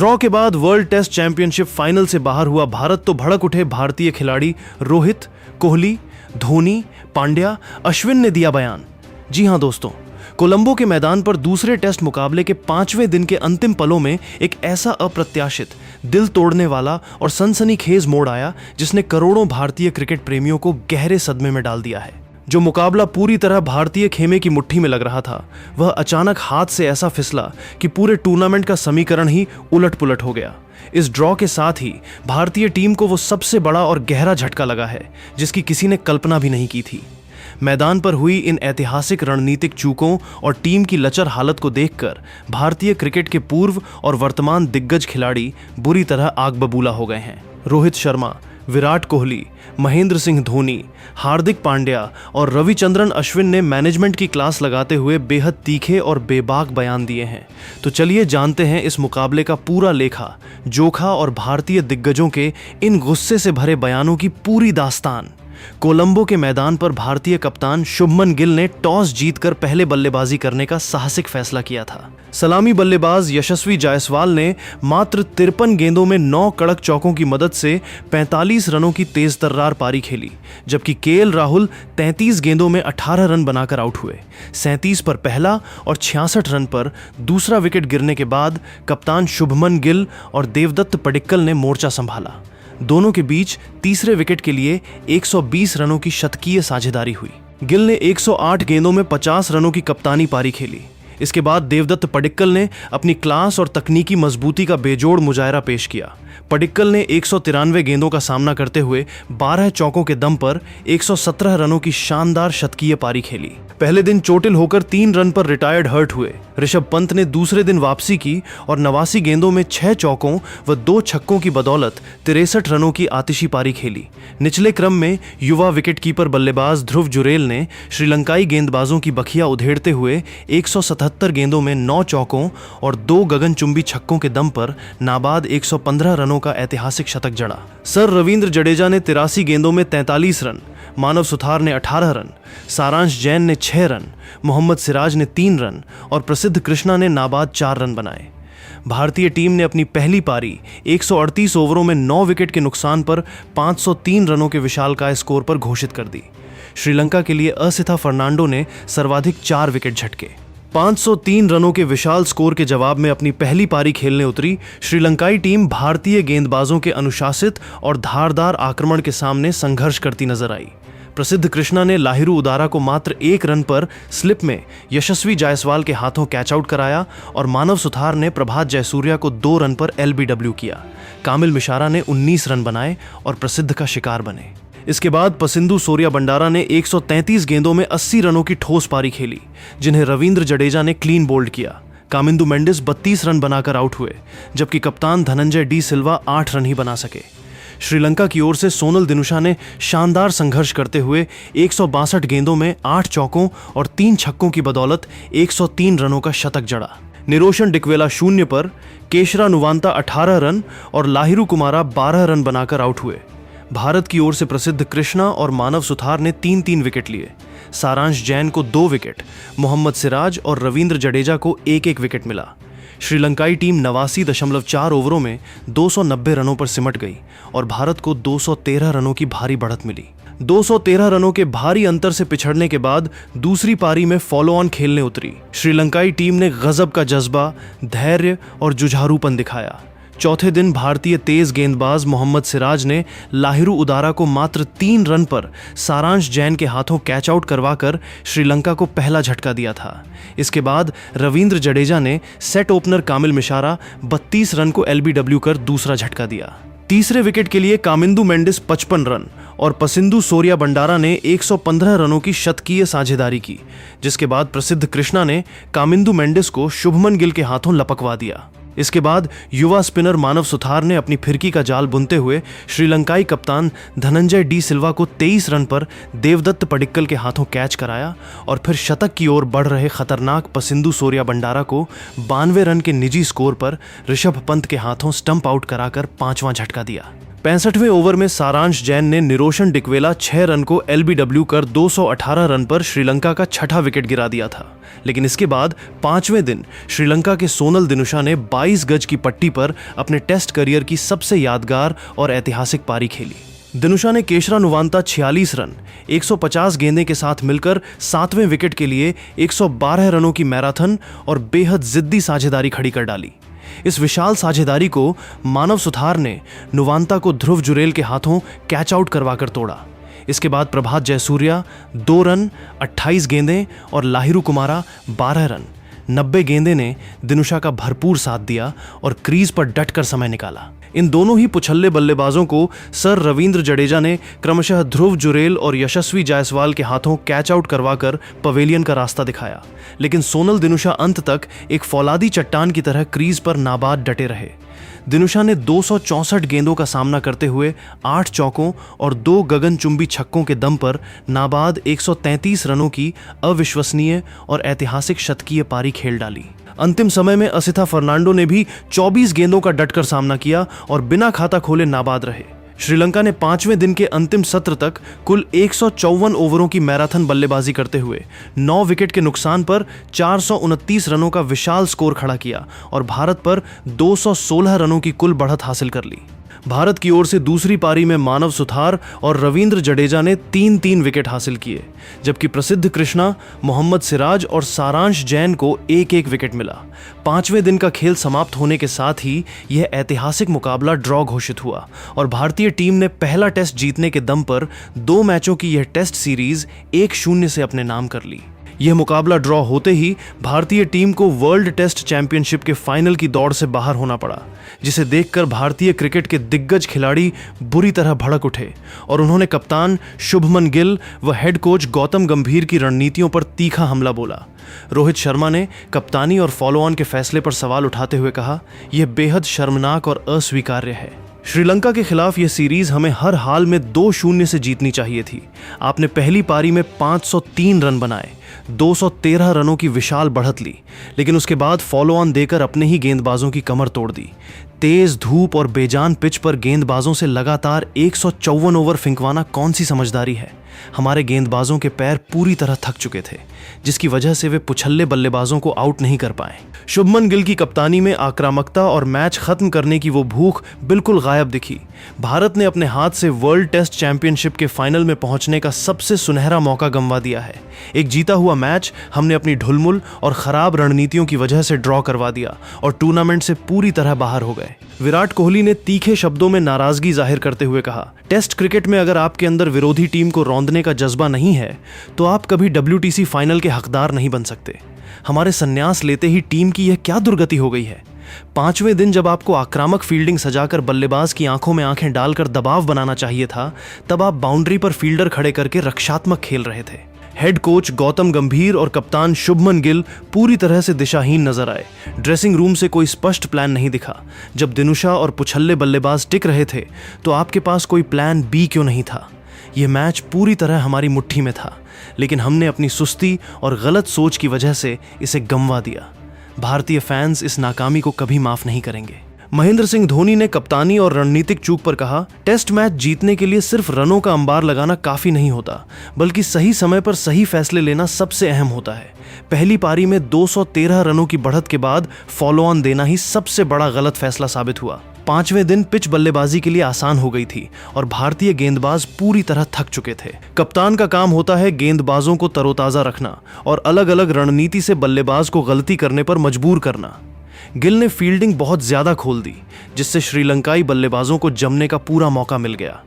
Draw के बाद world test championship final से बाहर हुआ भारत तो भड़क उठे भारतीय खिलाड़ी रोहित, कोहली, धोनी, पांड्या, अश्विन ने दिया बयान। जी हां दोस्तों, कोलंबो के मैदान पर दूसरे टेस्ट मुकाबले के 5वें दिन के अंतिम पलों में एक ऐसा अप्रत्याशित, दिल तोड़ने वाला और सनसनीखेज मोड़ आया जिसने करोड़ों भारतीय क्रिकेट प्रेमियों को गहरे सदमे में डाल दिया है। जो मुकाबला पूरी तरह भारतीय खेमे की मुट्ठी में लग रहा था, वह अचानक हाथ से ऐसा फिसला कि पूरे टूर्नामेंट का समीकरण ही उलट-पुलट हो गया। इस ड्रॉ के साथ ही भारतीय टीम को वो सबसे बड़ा और गहरा झटका लगा है जिसकी किसी ने कल्पना भी नहीं की थी। मैदान पर हुई इन ऐतिहासिक रणनीतिक चूकों और टीम की लचर हालत को देखकर भारतीय क्रिकेट के पूर्व और वर्तमान दिग्गज खिलाड़ी बुरी तरह आग बबूला हो गए हैं। रोहित शर्मा, विराट कोहली, महेंद्र सिंह धोनी, हार्दिक पांड्या और रविचंद्रन अश्विन ने मैनेजमेंट की क्लास लगाते हुए बेहद तीखे और बेबाक बयान दिए हैं। तो चलिए जानते हैं इस मुकाबले का पूरा लेखा जोखा और भारतीय दिग्गजों के इन गुस्से से भरे बयानों की पूरी दास्तान। कोलंबो के मैदान पर भारतीय कप्तान शुभमन गिल ने टॉस जीतकर पहले बल्लेबाजी करने का साहसिक फैसला किया था। सलामी बल्लेबाज यशस्वी जायसवाल ने मात्र 53 गेंदों में 9 कड़क चौकों की मदद से 45 रनों की तेज तर्रार पारी खेली, जबकि केएल राहुल 33 गेंदों में 18 रन बनाकर आउट हुए। 37 पर पहला और 66 रन पर दूसरा विकेट गिरने के बाद कप्तान शुभमन गिल और देवदत्त पडिक्कल ने मोर्चा संभाला। दोनों के बीच तीसरे विकेट के लिए 120 रनों की शतकीय साझेदारी हुई। गिल ने 108 गेंदों में 50 रनों की कप्तानी पारी खेली। इसके बाद देवदत्त पडिक्कल ने अपनी क्लास और तकनीकी मजबूती का बेजोड़ मुजाहरा पेश किया। पडिक्कल ने 193 गेंदों का सामना करते हुए 12 चौकों के दम पर 117 रनों की शानदार शतकीय पारी खेली। पहले दिन चोटिल होकर 3 रन पर रिटायर्ड हर्ट हुए ऋषभ पंत ने दूसरे दिन वापसी की और 89 गेंदों में 6 चौकों व 2 छक्कों की बदौलत 63 रनों की आतिशी पारी खेली। निचले क्रम में युवा विकेटकीपर बल्लेबाज ध्रुव जुरेल ने श्रीलंकाई गेंदबाजों की बखिया उधेड़ते हुए 177 गेंदों में 9 चौकों और 2 गगनचुंबी छक्कों के दम पर नाबाद 115 रनों का ऐतिहासिक शतक जड़ा। सर रविंद्र जडेजा ने 83 गेंदों में 43 रन, मानव सुथार ने 18 रन, सारांश जैन ने 6 रन, मोहम्मद सिराज ने 3 रन और प्रसिद्ध कृष्णा ने नाबाद 4 रन बनाए। भारतीय टीम ने अपनी पहली पारी 138 ओवरों में 9 विकेट के नुकसान पर 503 रनों के विशालकाय स्कोर पर घोषित कर दी। श्रीलंका के लिए असिथा फर्नांडो ने सर्वाधिक 4 विकेट झटके। 503 रनों के विशाल स्कोर के जवाब में अपनी पहली पारी खेलने उतरी श्रीलंकाई टीम भारतीय गेंदबाजों के अनुशासित और धारदार आक्रमण के सामने संघर्ष करती नजर आई। प्रसिद्ध कृष्णा ने लाहिरू उदारा को मात्र 1 रन पर स्लिप में यशस्वी जायसवाल के हाथों कैच आउट कराया और मानव सुथार ने प्रभात जयसूर्या को 2 रन पर एलबीडब्ल्यू किया। कामिल मिशारा ने 19 रन बनाए और प्रसिद्ध का शिकार बने। इसके बाद पसिंदु सोरिया बंडारा ने 133 गेंदों में 80 रनों की ठोस पारी खेली, जिन्हें रविंद्र जडेजा ने क्लीन बोल्ड किया। कामिंदु मेंडिस 32 रन बनाकर आउट हुए, जबकि कप्तान धनंजय डी सिल्वा 8 रन ही बना सके। श्रीलंका की ओर से सोनल दिनुशा ने शानदार संघर्ष करते हुए 162 गेंदों में 8 चौकों और 3 छक्कों की बदौलत 103 रनों का शतक जड़ा। निरोशन डिकवेला 0 पर, केशरा नुवांता 18 रन और लाहिरू कुमारा 12 रन बनाकर आउट हुए। भारत की ओर से प्रसिद्ध कृष्णा और मानव सुथार ने 3-3 विकेट लिए। सारांश जैन को 2 विकेट, मोहम्मद सिराज और रविंद्र जडेजा को 1-1 विकेट मिला। श्रीलंकाई टीम 89.4 ओवरों में 290 रनों पर सिमट गई और भारत को 213 रनों की भारी बढ़त मिली। 213 रनों के भारी अंतर से पिछड़ने के बाद दूसरी पारी में फॉलो ऑन खेलने उतरी श्रीलंकाई टीम ने गजब का जज्बा, धैर्य और जुझारूपन दिखाया। चौथे दिन भारतीय तेज गेंदबाज मोहम्मद सिराज ने लाहिरू उदारा को मात्र 3 रन पर सारांश जैन के हाथों कैच आउट करवाकर श्रीलंका को पहला झटका दिया था। इसके बाद रविंद्र जडेजा ने सेट ओपनर कामिल मिशारा 32 रन को एलबीडब्ल्यू कर दूसरा झटका दिया। तीसरे विकेट के लिए कामिंदु मेंडिस 55 रन और पसिंदु सोरिया बंडारा ने 115 रनों की शतकीय साझेदारी की, जिसके बाद प्रसिद्ध कृष्णा ने कामिंदु मेंडिस को शुभमन गिल के हाथों लपकवा दिया। इसके बाद युवा स्पिनर मानव सुथार ने अपनी फिरकी का जाल बुनते हुए श्रीलंकाई कप्तान धनंजय डी सिल्वा को 23 रन पर देवदत्त पडिक्कल के हाथों कैच कराया और फिर शतक की ओर बढ़ रहे खतरनाक पसिंदु सोरिया बंडारा को 92 रन के निजी स्कोर पर ऋषभ पंत के हाथों स्टंप आउट कराकर 5वां झटका दिया। 65वें ओवर में सारांश जैन ने निरोशन डिकवेला 6 रन को एलबीडब्ल्यू कर 218 रन पर श्रीलंका का छठा विकेट गिरा दिया था। लेकिन इसके बाद 5वें दिन श्रीलंका के सोनल दिनुशा ने 22 गज की पट्टी पर अपने टेस्ट करियर की सबसे यादगार और ऐतिहासिक पारी खेली। दिनुशा ने केशरा नुवांता 46 रन 150 गेंदें के साथ मिलकर 7वें विकेट के लिए 112 रनों की मैराथन और बेहद जिद्दी साझेदारी खड़ी कर डाली। इस विशाल साझेदारी को मानव सुथार ने नुवांता को ध्रुव जुरेल के हाथों कैच आउट करवाकर तोड़ा। इसके बाद प्रभात जयसूर्या 2 रन 28 गेंदें और लाहिरू कुमारा 12 रन 90 गेंदें ने दिनुशा का भरपूर साथ दिया और क्रीज पर डटकर समय निकाला। इन दोनों ही पुछल्ले बल्लेबाजों को सर रविंद्र जडेजा ने क्रमशः ध्रुव जुरेल और यशस्वी जायसवाल के हाथों कैच आउट करवाकर पवेलियन का रास्ता दिखाया। लेकिन सोनल दिनुशा अंत तक एक फौलादी चट्टान की तरह क्रीज पर नाबाद डटे रहे। दिनुशा ने 264 गेंदों का सामना करते हुए 8 चौकों और 2 गगनचुंबी छक्कों के दम पर नाबाद 133 रनों की अविश्वसनीय और ऐतिहासिक शतकीय पारी खेल डाली। अंतिम समय में असिथा फर्नांडो ने भी 24 गेंदों का डटकर सामना किया और बिना खाता खोले नाबाद रहे। श्रीलंका ने 5वें दिन के अंतिम सत्र तक कुल 154 ओवरों की मैराथन बल्लेबाजी करते हुए 9 विकेट के नुकसान पर 429 रनों का विशाल स्कोर खड़ा किया और भारत पर 216 रनों की कुल बढ़त हासिल कर ली। भारत की ओर से दूसरी पारी में मानव सुथार और रविंद्र जडेजा ने 3-3 विकेट हासिल किए, जबकि प्रसिद्ध कृष्णा, मोहम्मद सिराज और सारांश जैन को 1-1 विकेट मिला। 5वें दिन का खेल समाप्त होने के साथ ही यह ऐतिहासिक मुकाबला ड्रॉ घोषित हुआ और भारतीय टीम ने पहला टेस्ट जीतने के दम पर 2 मैचों की यह टेस्ट सीरीज 1-0 से अपने नाम कर ली। यह मुकाबला ड्रॉ होते ही भारतीय टीम को वर्ल्ड टेस्ट चैंपियनशिप के फाइनल की दौड़ से बाहर होना पड़ा, जिसे देखकर भारतीय क्रिकेट के दिग्गज खिलाड़ी बुरी तरह भड़क उठे और उन्होंने कप्तान शुभमन गिल व हेड कोच गौतम गंभीर की रणनीतियों पर तीखा हमला बोला। रोहित शर्मा ने कप्तानी और फॉलो ऑन के फैसले पर सवाल उठाते हुए कहा, यह बेहद शर्मनाक और अस्वीकार्य है। श्रीलंका के खिलाफ यह सीरीज हमें हर हाल में 2-0 से जीतनी चाहिए थी। आपने पहली पारी में 503 रन बनाए, 213 रनों की विशाल बढ़त ली, लेकिन उसके बाद फॉलो ऑन देकर अपने ही गेंदबाजों की कमर तोड़ दी। तेज धूप और बेजान पिच पर गेंदबाजों से लगातार 154 ओवर फिंकवाना कौन सी समझदारी है। हमारे गेंदबाजों के पैर पूरी तरह थक चुके थे, जिसकी वजह से वे पुछल्ले बल्लेबाजों को आउट नहीं कर पाए। शुभमन गिल की कप्तानी में आक्रामकता और मैच खत्म करने की वो भूख बिल्कुल गायब दिखी। भारत ने अपने हाथ से वर्ल्ड टेस्ट चैंपियनशिप के फाइनल में पहुंचने का सबसे सुनहरा मौका गंवा दिया है। एक जीता हुआ मैच हमने अपनी ढुलमुल और खराब रणनीतियों की वजह से ड्रॉ करवा दिया और टूर्नामेंट से पूरी तरह बाहर हो गए। विराट कोहली ने तीखे शब्दों में नाराजगी जाहिर करते हुए कहा, टेस्ट क्रिकेट में अगर आपके अंदर विरोधी टीम को रौंदने का जज्बा नहीं है तो आप कभी WTC फाइनल के हकदार नहीं बन सकते। हमारे संन्यास लेते ही टीम की यह क्या दुर्गति हो गई है। 5वें दिन जब आपको आक्रामक फील्डिंग सजाकर बल्लेबाज की आंखों में आंखें डालकर दबाव बनाना चाहिए था, तब आप बाउंड्री पर फील्डर खड़े करके रक्षात्मक खेल रहे थे। हेड कोच गौतम गंभीर और कप्तान शुभमन गिल पूरी तरह से दिशाहीन नजर आए। ड्रेसिंग रूम से कोई स्पष्ट प्लान नहीं दिखा। जब दिनुशा और पुछल्ले बल्लेबाज टिक रहे थे तो आपके पास कोई प्लान बी क्यों नहीं था। यह मैच पूरी तरह हमारी मुट्ठी में था, लेकिन हमने अपनी सुस्ती और गलत सोच की वजह से इसे गंवा दिया। भारतीय फैंस इस नाकामी को कभी माफ नहीं करेंगे। महेंद्र सिंह धोनी ने कप्तानी और रणनीतिक चूक पर कहा, टेस्ट मैच जीतने के लिए सिर्फ रनों का अंबार लगाना काफी नहीं होता, बल्कि सही समय पर सही फैसले लेना सबसे अहम होता है। पहली पारी में 213 रनों की बढ़त के बाद फॉलो ऑन देना ही सबसे बड़ा गलत फैसला साबित हुआ। 5वें दिन पिच बल्लेबाजी के लिए आसान हो गई थी और भारतीय गेंदबाज पूरी तरह थक चुके थे। कप्तान का काम होता है गेंदबाजों को तरोताजा रखना और अलग अलग रणनीति से बल्लेबाज को गलती करने पर मजबूर करना। गिल ने फील्डिंग बहुत ज्यादा खोल दी, जिससे श्रीलंकाई बल्लेबाजों को जमने का पूरा मौका मिल गया।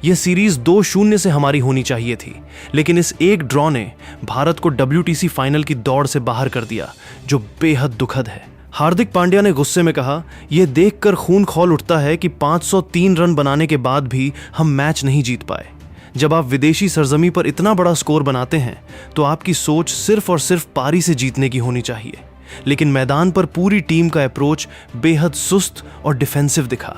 यह सीरीज 2-0 से हमारी होनी चाहिए थी, लेकिन इस एक ड्रॉ ने भारत को WTC फाइनल की दौड़ से बाहर कर दिया, जो बेहद दुखद है। हार्दिक पांड्या ने गुस्से में कहा, यह देखकर खून खौल उठता है कि 503 रन बनाने के बाद भी हम मैच नहीं जीत पाए। जब आप विदेशी सरजमी पर इतना बड़ा स्कोर बनाते हैं तो आपकी सोच सिर्फ और सिर्फ पारी से जीतने की होनी चाहिए, लेकिन मैदान पर पूरी टीम का अप्रोच बेहद सुस्त और डिफेंसिव दिखा।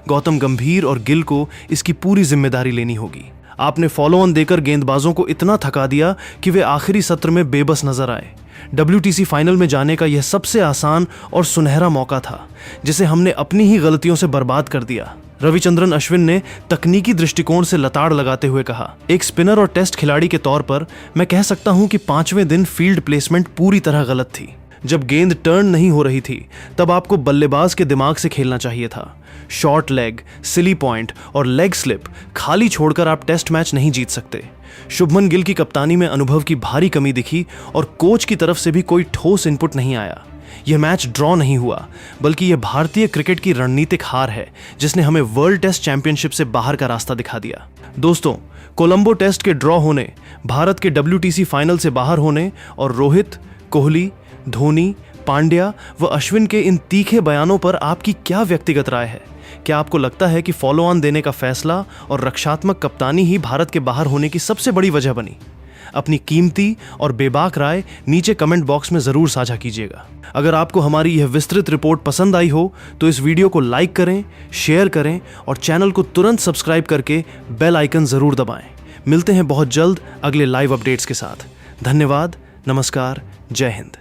गौतम गंभीर और गिल को इसकी पूरी जिम्मेदारी लेनी होगी। आपने फॉलो ऑन देकर गेंदबाजों को इतना थका दिया कि वे आखिरी सत्र में बेबस नजर आए। WTC फाइनल में जाने का यह सबसे आसान और सुनहरा मौका था, जिसे हमने अपनी ही गलतियों से बर्बाद कर दिया। रविचंद्रन अश्विन ने तकनीकी दृष्टिकोण से लताड़ लगाते हुए कहा, एक स्पिनर और टेस्ट खिलाड़ी के तौर पर मैं कह सकता हूं कि 5वें दिन फील्ड प्लेसमेंट पूरी तरह गलत थी। जब गेंद टर्न नहीं हो रही थी तब आपको बल्लेबाज के दिमाग से खेलना चाहिए था। शॉर्ट लेग, सिली पॉइंट और लेग स्लिप खाली छोड़कर आप टेस्ट मैच नहीं जीत सकते। शुभमन गिल की कप्तानी में अनुभव की भारी कमी दिखी और कोच की तरफ से भी कोई ठोस इनपुट नहीं आया। यह मैच ड्रॉ नहीं हुआ, बल्कि यह भारतीय क्रिकेट की रणनीतिक हार है जिसने हमें वर्ल्ड टेस्ट चैंपियनशिप से बाहर का रास्ता दिखा दिया। दोस्तों, कोलंबो टेस्ट के ड्रॉ होने, भारत के WTC फाइनल से बाहर होने और रोहित, कोहली, धोनी, पांड्या व अश्विन के इन तीखे बयानों पर आपकी क्या व्यक्तिगत राय है? क्या आपको लगता है कि फॉलो ऑन देने का फैसला और रक्षात्मक कप्तानी ही भारत के बाहर होने की सबसे बड़ी वजह बनी? अपनी कीमती और बेबाक राय नीचे कमेंट बॉक्स में जरूर साझा कीजिएगा। अगर आपको हमारी यह विस्तृत रिपोर्ट पसंद आई हो तो इस वीडियो को लाइक करें, शेयर करें और चैनल को तुरंत सब्सक्राइब करके बेल आइकन जरूर दबाएं। मिलते हैं बहुत जल्द अगले लाइव अपडेट्स के साथ। धन्यवाद, नमस्कार, जय हिंद।